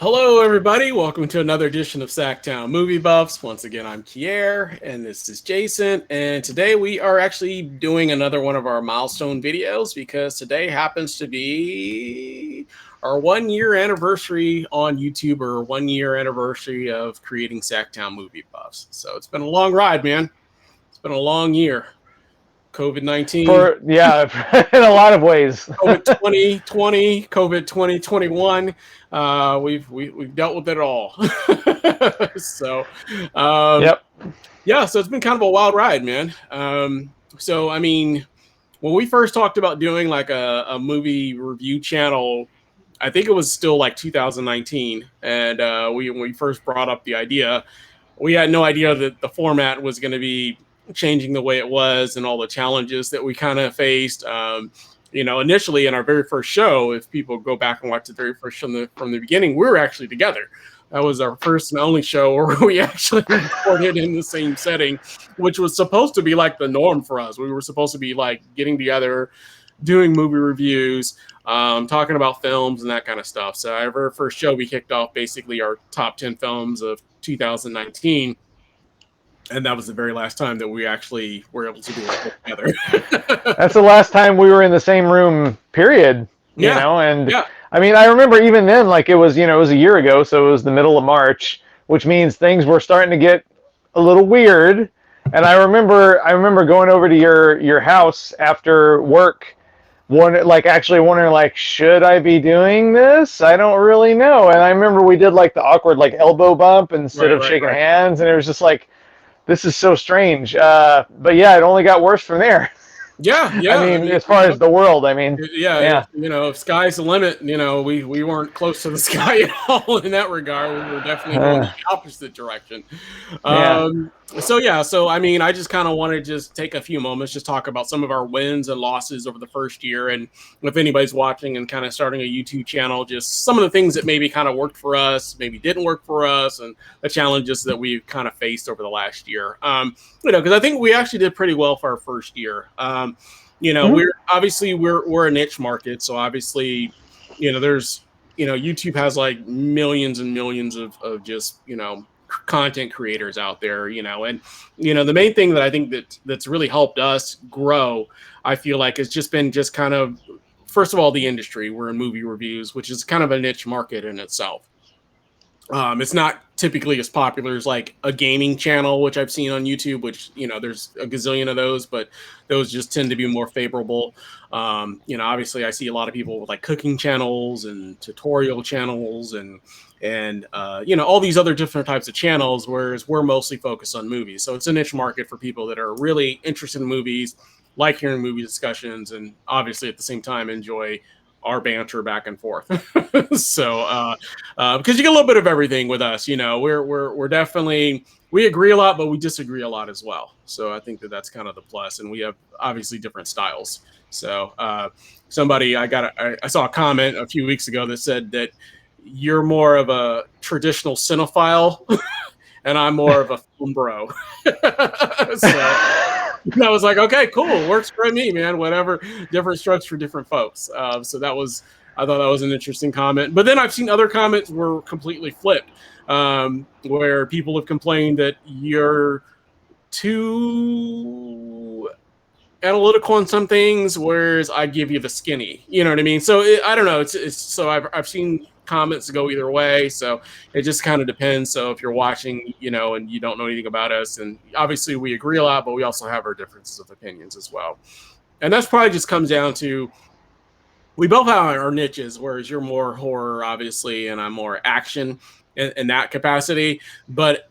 Hello, everybody. Welcome to another edition of SacTown Movie Buffs. Once again, I'm Kier, and this is Jason. And today we are actually doing another one of our milestone videos because today happens to be our 1 year anniversary on YouTube, or 1 year anniversary of creating SacTown Movie Buffs. So it's been a long ride, man. It's been a long year. COVID-19. In a lot of ways. COVID 2020, COVID 2021. We've dealt with it all. So, Yep. Yeah. So it's been kind of a wild ride, man. So I mean, when we first talked about doing like a movie review channel, I think it was still like 2019, and when we first brought up the idea, we had no idea that the format was going to be changing the way it was and all the challenges that we kind of faced. Initially in our very first show, if people go back and watch the very first show from the beginning, we were actually together. That was our first and only show where we actually recorded in the same setting, which was supposed to be like the norm for us. We were supposed to be like getting together, doing movie reviews, talking about films and that kind of stuff. So our very first show, we kicked off basically our top 10 films of 2019. And that was the very last time that we actually were able to do it together. That's the last time we were in the same room, period. I mean, I remember even then, like it was a year ago, so it was the middle of March, which means things were starting to get a little weird. And I remember going over to your house after work, actually wondering, like, should I be doing this? I don't really know. And I remember we did like the awkward like elbow bump instead of shaking hands, and it was just like, this is so strange. But yeah, it only got worse from there. Yeah. I mean, as far as the world, I mean, if sky's the limit, we weren't close to the sky at all in that regard. We were definitely going the opposite direction. So I mean, I just kind of want to just take a few moments, just talk about some of our wins and losses over the first year. And if anybody's watching and kind of starting a YouTube channel, just some of the things that maybe kind of worked for us, maybe didn't work for us, and the challenges that we've kind of faced over the last year. Because I think we actually did pretty well for our first year. We're a niche market, so obviously, there's YouTube has like millions and millions of just content creators out there, and the main thing that I think that's really helped us grow, I feel like, has just been just kind of, first of all, the industry. We're in movie reviews, which is kind of a niche market in itself. It's not typically as popular as like a gaming channel, which I've seen on YouTube, which, there's a gazillion of those, but those just tend to be more favorable. Obviously I see a lot of people with like cooking channels and tutorial channels and all these other different types of channels, whereas we're mostly focused on movies. So it's a niche market for people that are really interested in movies, like hearing movie discussions, and obviously at the same time enjoy our banter back and forth. So because you get a little bit of everything with us, we're definitely, we agree a lot, but we disagree a lot as well. So I think that's kind of the plus, and we have obviously different styles. So I saw a comment a few weeks ago that said that you're more of a traditional cinephile and I'm more of a film bro. So I was like, okay, cool. Works for me, man. Whatever. Different strokes for different folks. I thought that was an interesting comment. But then I've seen other comments were completely flipped, where people have complained that you're too analytical on some things, whereas I give you the skinny. You know what I mean? So I don't know. It's so I've seen comments go either way, so it just kind of depends. So if you're watching, and you don't know anything about us, and obviously we agree a lot, but we also have our differences of opinions as well. And that's probably just comes down to, we both have our niches, whereas you're more horror, obviously, and I'm more action in that capacity. But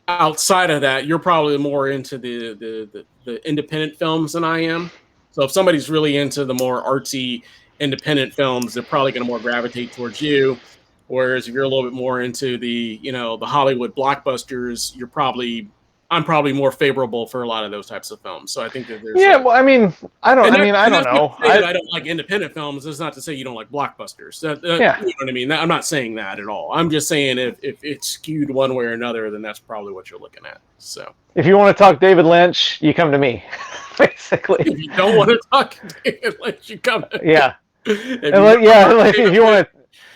outside of that, you're probably more into the independent films than I am. So if somebody's really into the more artsy independent films, they're probably going to more gravitate towards you. Whereas if you're a little bit more into the Hollywood blockbusters, I'm probably more favorable for a lot of those types of films. So I think that there's well, I mean, I don't know. I don't like independent films. It's not to say you don't like blockbusters. You know what I mean? I'm not saying that at all. I'm just saying if it's skewed one way or another, then that's probably what you're looking at. So if you want to talk David Lynch, you come to me. Basically, if you don't want to talk David Lynch, you come to me. If you want to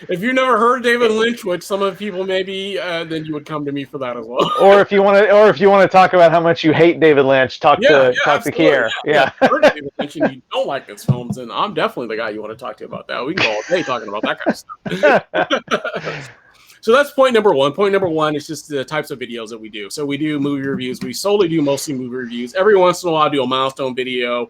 If you never heard of David Lynch, which some of people maybe, then you would come to me for that as well. Or if you want to talk about how much you hate David Lynch, talk to absolutely. Kier. Yeah. If you heard of David Lynch and you don't like his films, then I'm definitely the guy you want to talk to about that. We can go all day talking about that kind of stuff. So that's point number one. Point number one is just the types of videos that we do. So we do movie reviews. We solely do mostly movie reviews. Every once in a while, I do a milestone video.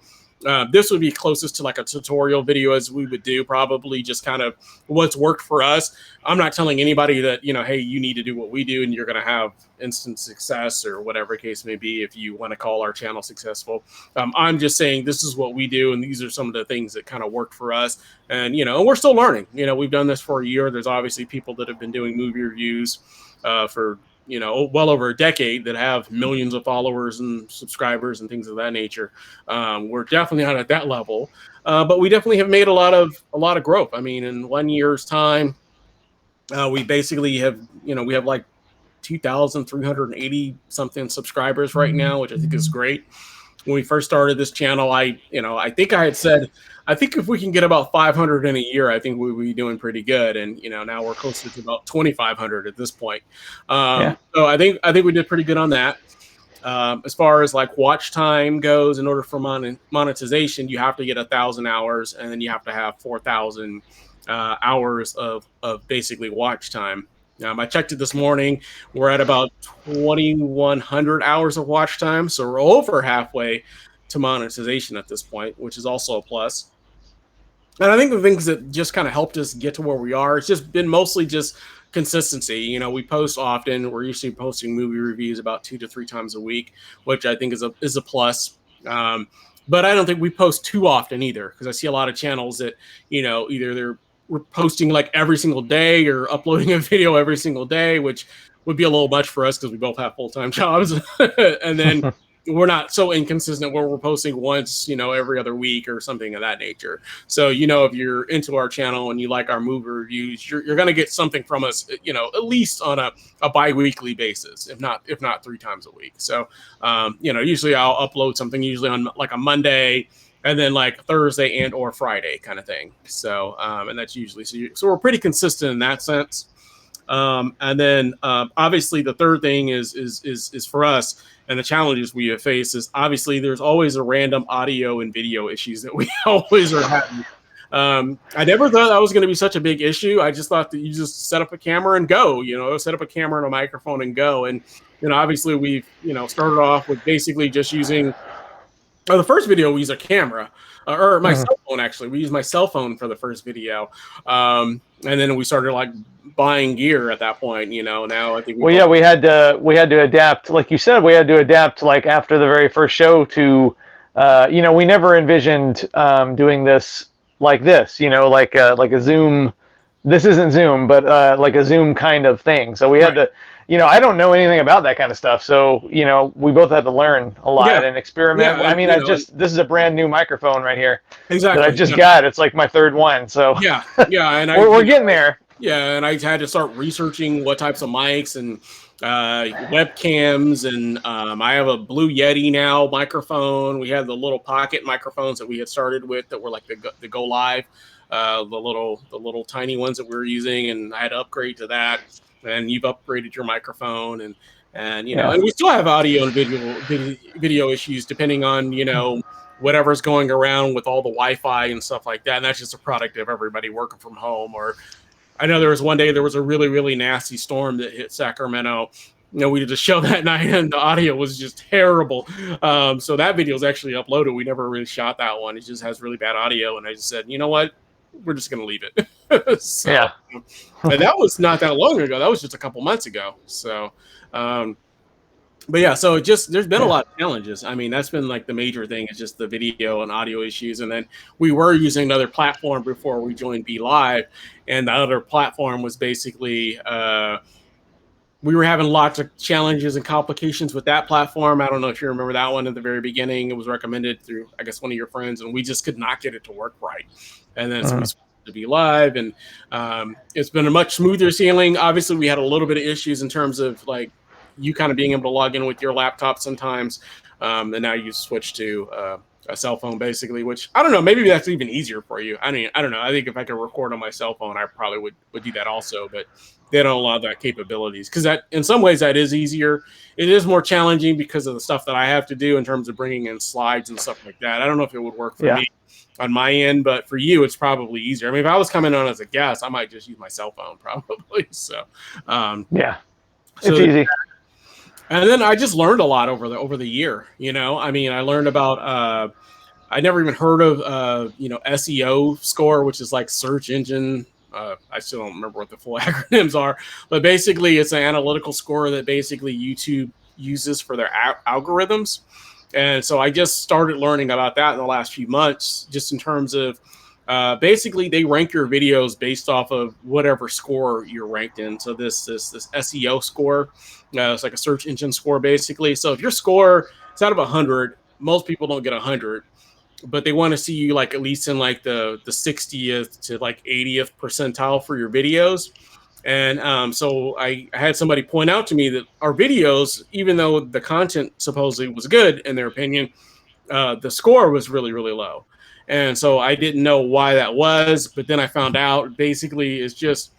This would be closest to like a tutorial video as we would do, probably just kind of what's worked for us. I'm not telling anybody that, hey, you need to do what we do and you're going to have instant success or whatever case may be if you want to call our channel successful. I'm just saying this is what we do and these are some of the things that kind of worked for us. And, we're still learning. We've done this for a year. There's obviously people that have been doing movie reviews for well over a decade that have millions of followers and subscribers and things of that nature. We're definitely not at that level, but we definitely have made a lot of growth. I mean, in 1 year's time, we basically have, we have like 2,380 something subscribers right now, which I think is great. When we first started this channel, I think I had said, I think if we can get about 500 in a year, I think we'll be doing pretty good. And, now we're closer to about 2,500 at this point. So I think we did pretty good on that. As far as like watch time goes, in order for monetization, you have to get 1,000 hours and then you have to have 4,000 hours of basically watch time. I checked it this morning. We're at about 2,100 hours of watch time. So we're over halfway to monetization at this point, which is also a plus. And I think the things that just kind of helped us get to where we are, it's just been mostly just consistency. We post often. We're usually posting movie reviews about 2 to 3 times a week, which I think is a plus. But I don't think we post too often either, because I see a lot of channels that, either we're posting like every single day or uploading a video every single day, which would be a little much for us because we both have full-time jobs. And then we're not so inconsistent where we're posting once, every other week or something of that nature. So, if you're into our channel and you like our movie reviews, you're going to get something from us, at least on a bi-weekly basis, if not 3 times a week. So, usually I'll upload something usually on like a Monday, and then like Thursday and or Friday kind of thing. So, and that's usually, so we're pretty consistent in that sense. And then obviously the third thing is for us, and the challenges we have faced is obviously there's always a random audio and video issues that we always are having. I never thought that was going to be such a big issue. I just thought that you just set up a camera and go, set up a camera and a microphone and go. And, obviously we've, started off with basically just using, the first video we used a camera, or my cell phone, actually. We used my cell phone for the first video. And then we started like buying gear at that point, now I think. We had to adapt, like you said, we had to adapt like after the very first show to, we never envisioned doing this like this, like a Zoom. This isn't Zoom, but like a Zoom kind of thing. So we had to, I don't know anything about that kind of stuff. So, we both had to learn a lot and experiment. I mean, this is a brand new microphone right here. Exactly. That I just got. It's like my third one. So and we're getting there. Yeah, and I had to start researching what types of mics and webcams, and I have a Blue Yeti now microphone. We had the little pocket microphones that we had started with that were like the Go Live, the little tiny ones that we were using, and I had to upgrade to that. And you've upgraded your microphone, and and we still have audio and video issues depending on whatever's going around with all the Wi-Fi and stuff like that. And that's just a product of everybody working from home. Or I know there was one day there was a really, really nasty storm that hit Sacramento. We did a show that night and the audio was just terrible. So that video is actually uploaded. We never really shot that one. It just has really bad audio. And I just said, you know what? We're just going to leave it. And that was not that long ago. That was just a couple months ago. So, but yeah, so there's been a lot of challenges. I mean, that's been like the major thing is just the video and audio issues. And then we were using another platform before we joined Be Live. And the other platform was basically, we were having lots of challenges and complications with that platform. I don't know if you remember that one at the very beginning. It was recommended through, I guess, one of your friends, and we just could not get it to work right. And then so we switched to Be Live, and it's been a much smoother sailing. Obviously, we had a little bit of issues in terms of like you kind of being able to log in with your laptop sometimes. And now you switch to a cell phone, basically. Which I don't know, maybe that's even easier for you. I mean, I don't know. I think if I could record on my cell phone, I probably would do that also. But they don't allow that capabilities because that in some ways that is easier. It is more challenging because of the stuff that I have to do in terms of bringing in slides and stuff like that. I don't know if it would work for me on my end, but for you, it's probably easier. I mean, if I was coming on as a guest, I might just use my cell phone probably. So, it's easy. And then I just learned a lot over the year. I mean, I learned about I never even heard of SEO score, which is like search engine. I still don't remember what the full acronyms are, but basically it's an analytical score that basically YouTube uses for their algorithms. And so I just started learning about that in the last few months, just in terms of basically they rank your videos based off of whatever score you're ranked in. So this SEO score, it's like a search engine score basically. So if your score is out of 100, most people don't get 100, but they want to see you like at least in like the 60th to like 80th percentile for your videos. And so I had somebody point out to me that our videos, even though the content supposedly was good in their opinion, the score was really, really low. And so I didn't know why that was, but then I found out basically it's just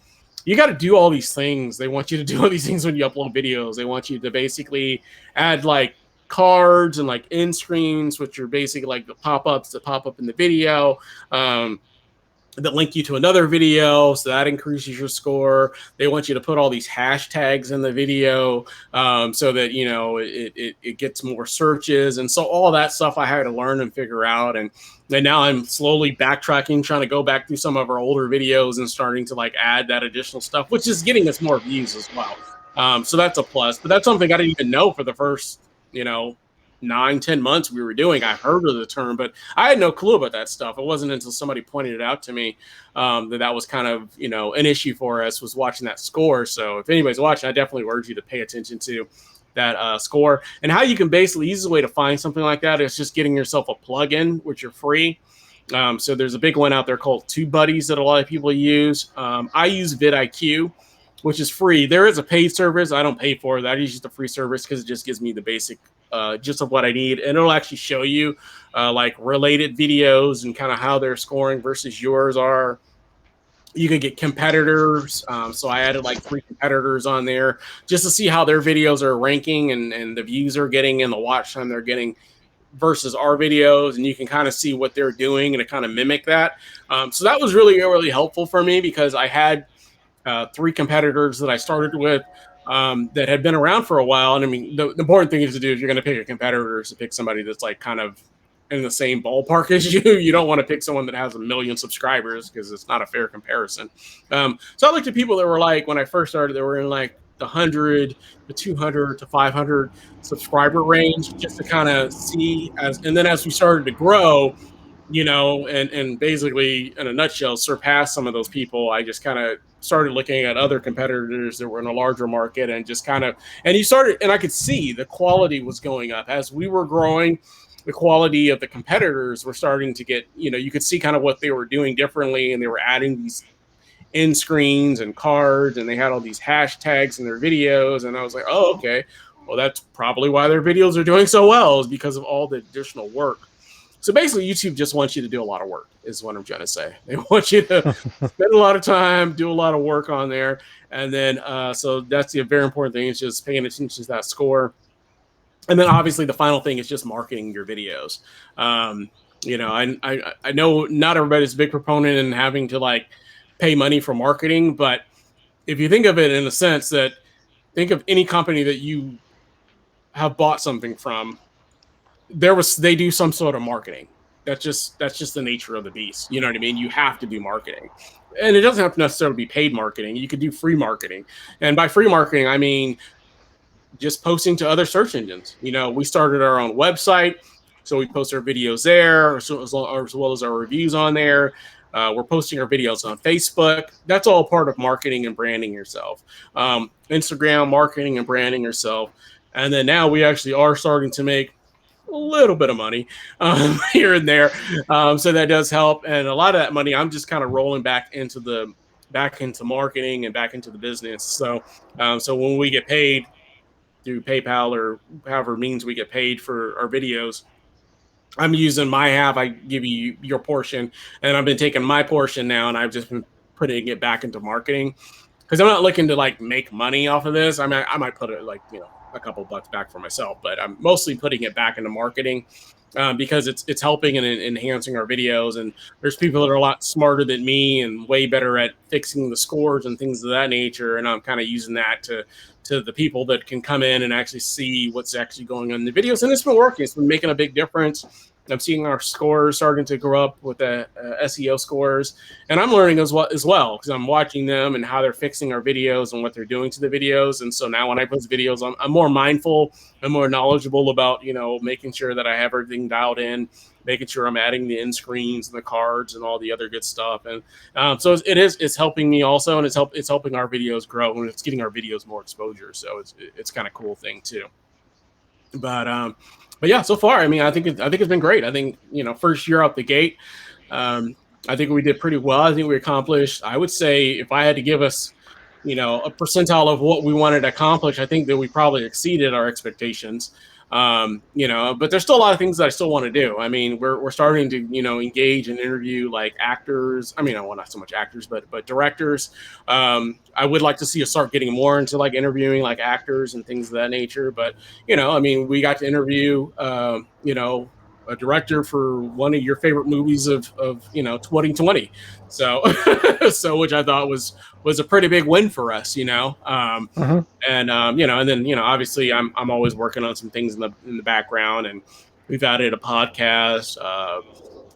you got to do all these things. They want you to do all these things when you upload videos. They want you to basically add like cards and like end screens, which are basically like the pop-ups that pop up in the video. That link you to another video, so that increases your score. They want you to put all these hashtags in the video so that it gets more searches, and so all that stuff I had to learn and figure out. And now I'm slowly backtracking, trying to go back through some of our older videos and starting to like add that additional stuff, which is getting us more views as well. So that's a plus, but that's something I didn't even know for the first 9-10 months we were doing. I heard of the term, but I had no clue about that stuff. It wasn't until somebody pointed it out to me that was kind of an issue for us, was watching that score. So if anybody's watching, I definitely urge you to pay attention to that score. And how you can basically, easiest way to find something like that is just getting yourself a plugin, which are free. So there's a big one out there called TubeBuddies that a lot of people use. I use vidIQ, which is free. There is a paid service. I don't pay for that. I use the free service because it just gives me the basic just of what I need. And it'll actually show you like related videos and kind of how they're scoring versus yours are. You can get competitors. So I added like 3 competitors on there just to see how their videos are ranking and the views they're getting and the watch time they're getting versus our videos. And you can kind of see what they're doing and to kind of mimic that. So that was really, really helpful for me because I had 3 competitors that I started with that had been around for a while. And I mean, the important thing is to do if you're going to pick a competitor is to pick somebody that's like kind of in the same ballpark as you. You don't want to pick someone that has 1 million subscribers because it's not a fair comparison. So I looked at people that were like, when I first started, they were in like the 100, the 200 to 500 subscriber range just to kind of see and then as we started to grow, and basically in a nutshell, surpass some of those people. I just kind of started looking at other competitors that were in a larger market and just kind of, and I could see the quality was going up as we were growing. The quality of the competitors were starting to get, you could see kind of what they were doing differently, and they were adding these end screens and cards, and they had all these hashtags in their videos. And I was like, oh, okay, well, that's probably why their videos are doing so well, is because of all the additional work. So basically, YouTube just wants you to do a lot of work, is what I'm trying to say. They want you to spend a lot of time, do a lot of work on there. And then, so that's the very important thing, is just paying attention to that score. And then obviously the final thing is just marketing your videos. I know not everybody's a big proponent in having to like pay money for marketing, but if you think of it in a sense that, think of any company that you have bought something from, they do some sort of marketing. That's just the nature of the beast. You know what I mean? You have to do marketing, and it doesn't have to necessarily be paid marketing. You could do free marketing, and by free marketing, I mean just posting to other search engines. We started our own website, so we post our videos there, as well as our reviews on there. We're posting our videos on Facebook. That's all part of marketing and branding yourself. Instagram, marketing and branding yourself. And then now we actually are starting to make a little bit of money here and there. So that does help. And a lot of that money, I'm just kind of rolling back into marketing and back into the business. So when we get paid, through PayPal or however means we get paid for our videos. I'm using my half. I give you your portion, and I've been taking my portion now, and I've just been putting it back into marketing because I'm not looking to like make money off of this. I might put it like a couple bucks back for myself, but I'm mostly putting it back into marketing because it's helping and enhancing our videos. And there's people that are a lot smarter than me and way better at fixing the scores and things of that nature. And I'm kind of using that to the people that can come in and actually see what's actually going on in the videos. And it's been working. It's been making a big difference. I'm seeing our scores starting to grow up with the SEO scores, and I'm learning as well because I'm watching them and how they're fixing our videos and what they're doing to the videos. And so now when I post videos, I'm more mindful and more knowledgeable about making sure that I have everything dialed in, making sure I'm adding the end screens and the cards and all the other good stuff. And so it's helping me also, and it's helping our videos grow, and it's getting our videos more exposure. So it's kind of cool thing too. But yeah, so far, I mean, I think it's been great. I think first year out the gate, I think we did pretty well. I think we accomplished. I would say if I had to give us, a percentile of what we wanted to accomplish, I think that we probably exceeded our expectations. But there's still a lot of things that I still want to do. I mean, we're starting to engage and interview like actors. I mean, well, not so much actors, but directors. I would like to see us start getting more into like interviewing like actors and things of that nature. But I mean, we got to interview a director for one of your favorite movies of 2020. So which I thought was a pretty big win for us. And and then obviously I'm always working on some things in the background, and we've added a podcast.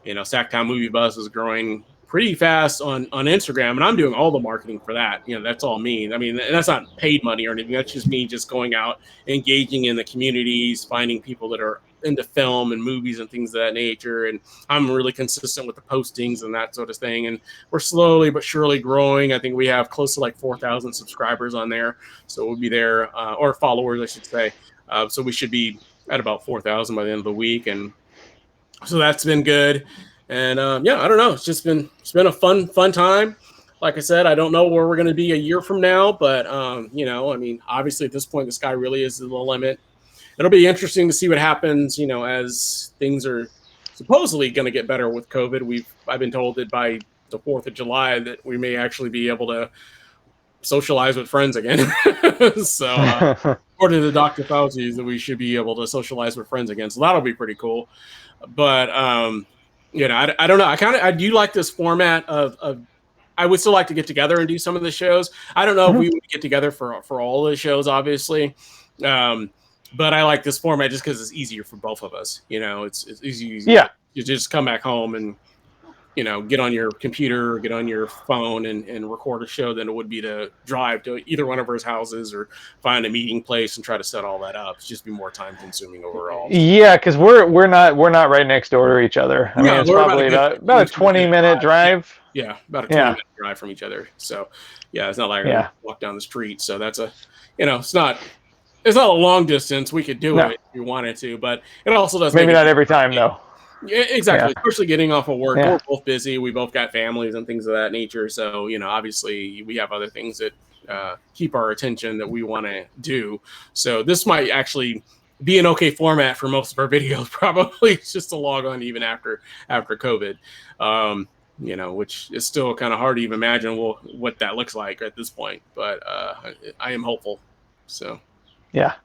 SacTown Movie Buzz is growing pretty fast on Instagram, and I'm doing all the marketing for that. That's all me. I mean, and that's not paid money or anything. That's just me just going out, engaging in the communities, finding people that are into film and movies and things of that nature. And I'm really consistent with the postings and that sort of thing. And we're slowly but surely growing. I think we have close to like 4,000 subscribers on there. So we'll be there, or followers, I should say. So we should be at about 4,000 by the end of the week. And so that's been good. And I don't know. It's been a fun time. Like I said, I don't know where we're going to be a year from now, but I mean, obviously at this point, the sky really is the limit. It'll be interesting to see what happens, as things are supposedly going to get better with COVID. I've been told that by the 4th of July that we may actually be able to socialize with friends again. So according to Dr. Fauci, that we should be able to socialize with friends again. So that'll be pretty cool. But I don't know. I do like this format of I would still like to get together and do some of the shows. I don't know if we would get together for all the shows, obviously. But I like this format just because it's easier for both of us. It's easy. Yeah. You just come back home and, get on your computer or get on your phone and record a show than it would be to drive to either one of our houses or find a meeting place and try to set all that up. It's just be more time consuming overall. Yeah, because we're not right next door to each other. I mean, it's probably about a 20-minute drive. Yeah, about a 20-minute drive from each other. So yeah, it's not like I walk down the street. So that's it's not a long distance. We could do it if we wanted to, but it also does. Maybe not every time, though. Yeah, exactly. Yeah. Especially getting off of work. Yeah. We're both busy. We both got families and things of that nature. So, obviously we have other things that keep our attention that we want to do. So this might actually be an okay format for most of our videos, probably just to log on even after COVID, which is still kind of hard to even imagine what that looks like at this point. But I am hopeful. So. Yeah.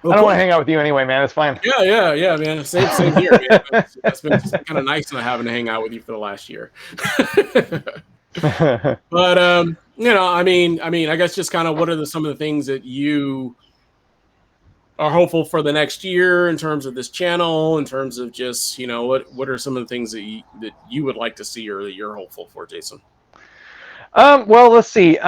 I don't want to hang out with you anyway, man. It's fine. Yeah, man. Same here, man. It's been kind of nice not having to hang out with you for the last year. But I mean, I guess just kind of what are some of the things that you are hopeful for the next year in terms of this channel, in terms of just what are some of the things that you would like to see or that you're hopeful for, Jason? Well, let's see.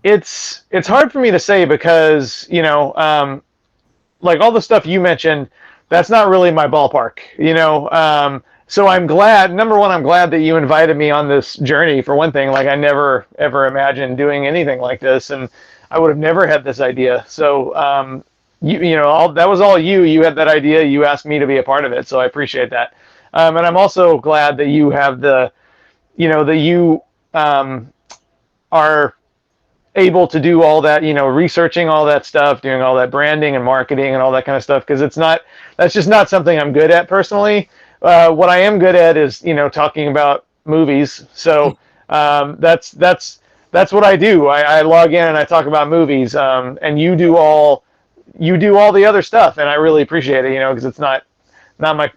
It's hard for me to say because, like all the stuff you mentioned, that's not really my ballpark, so I'm glad, number one, I'm glad that you invited me on this journey for one thing. Like I never, ever imagined doing anything like this, and I would have never had this idea. So, that was all you had that idea. You asked me to be a part of it. So I appreciate that. And I'm also glad that you have that you are able to do all that, researching all that stuff, doing all that branding and marketing and all that kind of stuff, because that's just not something I'm good at personally. What I am good at is, talking about movies. So that's what I do. I log in and I talk about movies, and you do all the other stuff, and I really appreciate it, because it's not my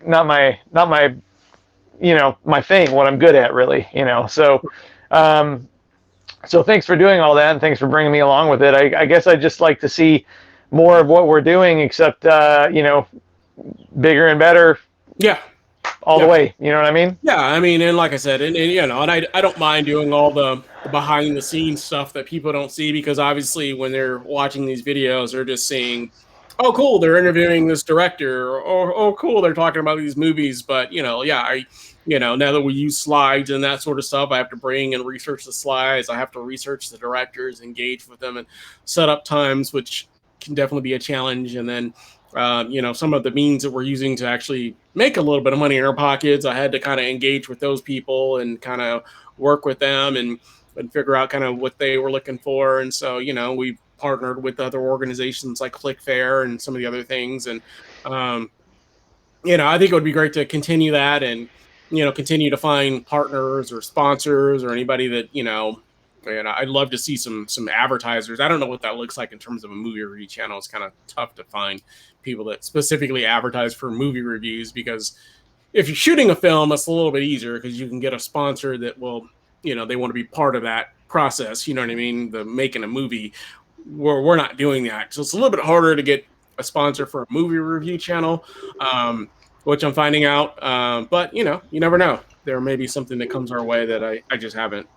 my thing, what I'm good at, really. Um, so thanks for doing all that, and thanks for bringing me along with it. I guess I just like to see more of what we're doing, except bigger and better. Yeah. All the way. You know what I mean? Yeah, I mean, and like I said, and I don't mind doing all the behind the scenes stuff that people don't see, because obviously when they're watching these videos, they're just seeing, oh, cool, they're interviewing this director, or oh, cool, they're talking about these movies. But now that we use slides and that sort of stuff, I have to bring and research the slides. I have to research the directors, engage with them, and set up times, which can definitely be a challenge. And then some of the means that we're using to actually make a little bit of money in our pockets, I had to kind of engage with those people and kind of work with them and figure out kind of what they were looking for. And so, we partnered with other organizations like ClickFair and some of the other things. And, I think it would be great to continue that and, continue to find partners or sponsors or anybody that, and I'd love to see some advertisers. I don't know what that looks like in terms of a movie review channel. It's kind of tough to find people that specifically advertise for movie reviews, because if you're shooting a film, it's a little bit easier because you can get a sponsor that will, they want to be part of that process. You know what I mean? The making a movie, we're not doing that. So it's a little bit harder to get a sponsor for a movie review channel, which I'm finding out. But, you never know. There may be something that comes our way that I just haven't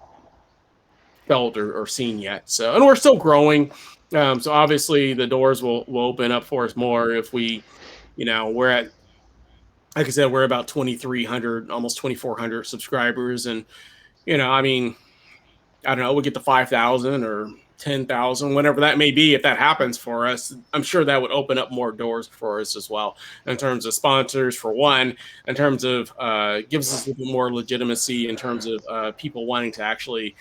felt or seen yet. So, and we're still growing. So obviously the doors will open up for us more if we, we're at, like I said, we're about 2,300, almost 2,400 subscribers. And, I mean, I don't know, we'll get to 5,000 or 10,000, whatever that may be. If that happens for us, I'm sure that would open up more doors for us as well, in terms of sponsors, for one, in terms of gives us a little more legitimacy in terms of people wanting to actually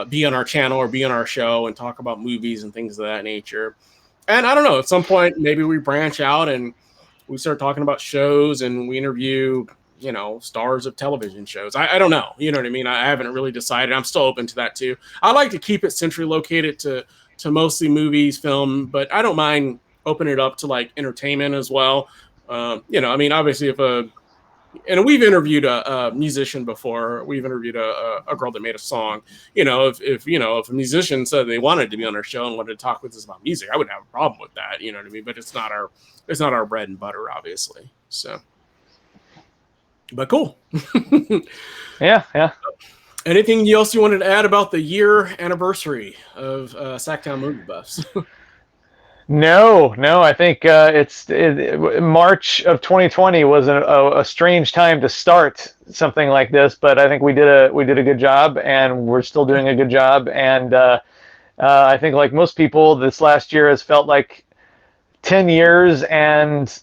be on our channel or be on our show and talk about movies and things of that nature. And I don't know, at some point, maybe we branch out and we start talking about shows and we interview, stars of television shows. I don't know. You know what I mean? I haven't really decided. I'm still open to that too. I like to keep it centrally located to mostly movies, film, but I don't mind opening it up to like entertainment as well. I mean, obviously and we've interviewed a musician before. We've interviewed a girl that made a song. If a musician said they wanted to be on our show and wanted to talk with us about music, I wouldn't have a problem with that. You know what I mean? But it's not our bread and butter, obviously. So, but cool. Yeah. Anything else you wanted to add about the year anniversary of SacTown Movie Buffs? No. I think March of 2020 was a strange time to start something like this, but I think we did a good job, and we're still doing a good job. And I think, like most people, this last year has felt like 10 years and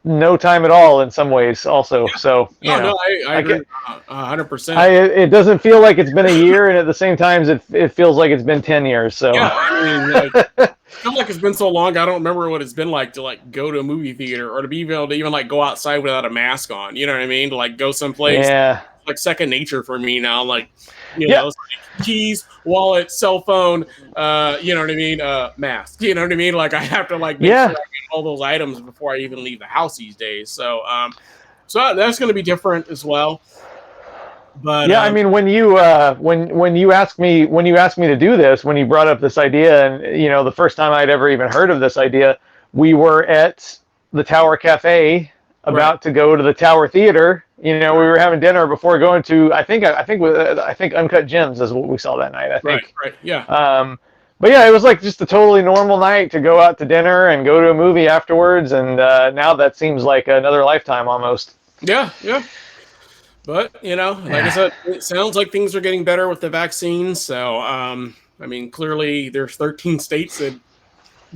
no time at all in some ways also. So I agree 100%. It doesn't feel like it's been a year, and at the same time it feels like it's been 10 years. So yeah, I mean, I feel like it's been so long. I don't remember what it's been like to like go to a movie theater or to be able to even like go outside without a mask on. You know what I mean? To like go someplace. Yeah. Like second nature for me now. Like, it's like keys, wallet, cell phone, you know what I mean? Mask, you know what I mean? Like I have to like make sure I get all those items before I even leave the house these days. So, so that's going to be different as well. But yeah, I mean, when you asked me to do this, when you brought up this idea, and the first time I'd ever even heard of this idea, we were at the Tower Cafe about to go to the Tower Theater. We were having dinner before going to I think Uncut Gems is what we saw that night. I think. Right. Yeah. But yeah, it was like just a totally normal night to go out to dinner and go to a movie afterwards, and now that seems like another lifetime almost. Yeah. But like I said, it sounds like things are getting better with the vaccines. So I mean, clearly there's 13 states that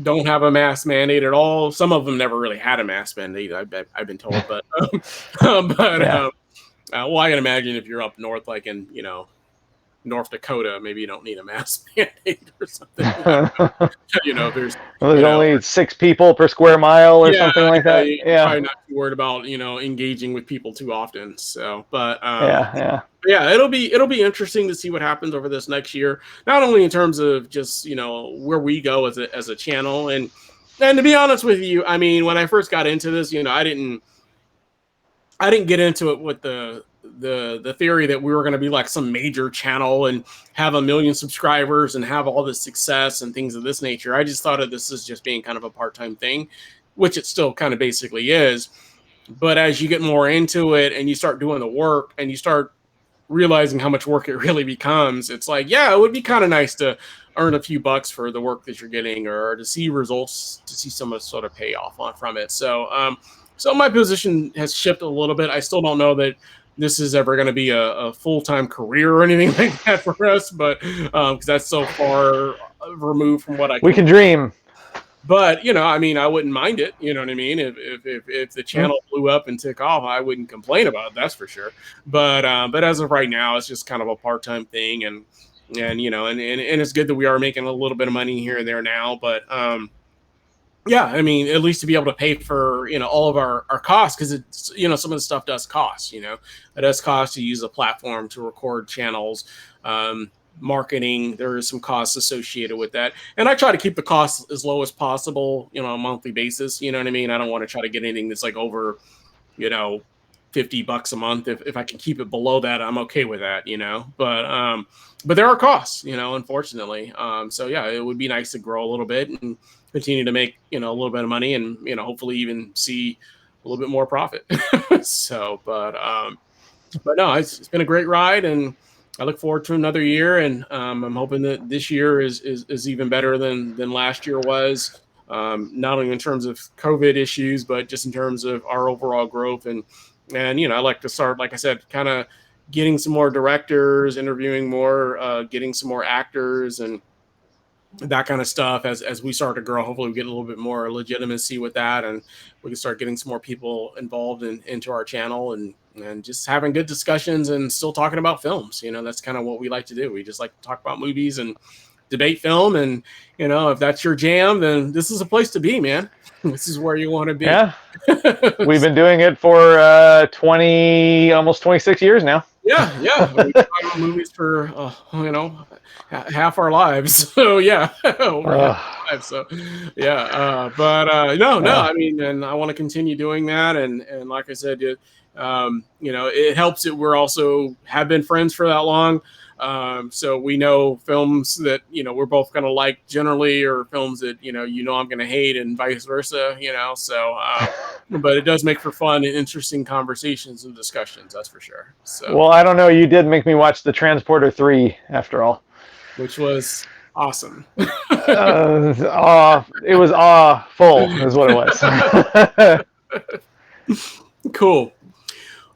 don't have a mask mandate at all. Some of them never really had a mask mandate, I've been told. But well, I can imagine if you're up north, like in North Dakota, maybe you don't need a mask mandate or something. I don't know. You know, there's only 6 people per square mile or something like that. You're probably not too worried about, you know, engaging with people too often. So, but it'll be interesting to see what happens over this next year. Not only in terms of just, you know, where we go as a channel, and to be honest with you, I mean, when I first got into this, you know, I didn't get into it with the theory that we were going to be like some major channel and have 1 million subscribers and have all this success and things of this nature. I just thought of this as just being kind of a part-time thing, which it still kind of basically is. But as you get more into it and you start doing the work and you start realizing how much work it really becomes, it's like, yeah, it would be kind of nice to earn a few bucks for the work that you're getting, or to see results, to see some sort of payoff from it. So my position has shifted a little bit. I still don't know that this is ever going to be a full-time career or anything like that for us, but because that's so far removed from what we can dream. But, you know, I mean, I wouldn't mind it. You know what I mean? If the channel blew up and took off, I wouldn't complain about it. That's for sure. But as of right now, it's just kind of a part-time thing, and you know, and it's good that we are making a little bit of money here and there now. But yeah, I mean, at least to be able to pay for, you know, all of our costs, because it's, you know, some of the stuff does cost. You know, it does cost to use a platform to record channels. Marketing, there is some costs associated with that, and I try to keep the costs as low as possible, you know, on a monthly basis. You know what I mean? I don't want to try to get anything that's like over, you know, $50 a month. If I can keep it below that, I'm okay with that, you know. But there are costs, you know, unfortunately. So yeah, it would be nice to grow a little bit and continue to make, you know, a little bit of money, and, you know, hopefully even see a little bit more profit. So, but no, it's been a great ride, and I look forward to another year, and I'm hoping that this year is even better than last year was. Not only in terms of COVID issues, but just in terms of our overall growth. And you know, I like to start, like I said, kind of getting some more directors, interviewing more, getting some more actors, and that kind of stuff as we start to grow. Hopefully we get a little bit more legitimacy with that, and we can start getting some more people involved into our channel, and just having good discussions and still talking about films. You know, that's kind of what we like to do. We just like to talk about movies and debate film, and, you know, if that's your jam, then this is a place to be, man. This is where you want to be. Yeah. We've been doing it for almost 26 years now. Yeah. We talk about movies for you know, half our lives. So yeah, over half our lives. So yeah, no, I mean, and I want to continue doing that, and like I said, you know, it helps that we're also have been friends for that long. So we know films that, you know, we're both going to like generally, or films that, you know, I'm going to hate, and vice versa, you know. So but it does make for fun and interesting conversations and discussions, that's for sure. So, well, I don't know, you did make me watch The Transporter 3 after all, which was awesome. It was awful is what it was. Cool.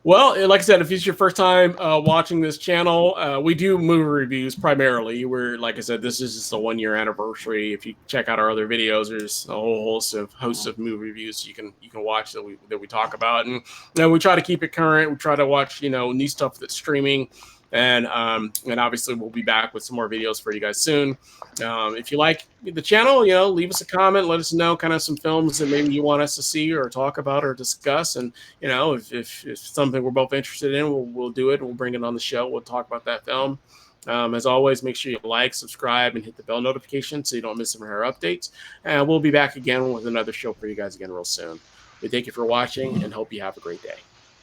Well, like I said, if it's your first time watching this channel, we do movie reviews primarily. We're, like I said, this is just a 1-year anniversary. If you check out our other videos, there's a whole host of movie reviews you can watch that we talk about, and, you know, we try to keep it current. We try to watch, you know, new stuff that's streaming, and obviously we'll be back with some more videos for you guys soon. If you like the channel, you know, leave us a comment, let us know kind of some films that maybe you want us to see or talk about or discuss, and, you know, if something we're both interested in, we'll do it. We'll bring it on the show. We'll talk about that film. As always, make sure you like, subscribe, and hit the bell notification so you don't miss some of our updates. And we'll be back again with another show for you guys again real soon. We thank you for watching and hope you have a great day.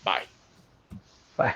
Bye. Bye.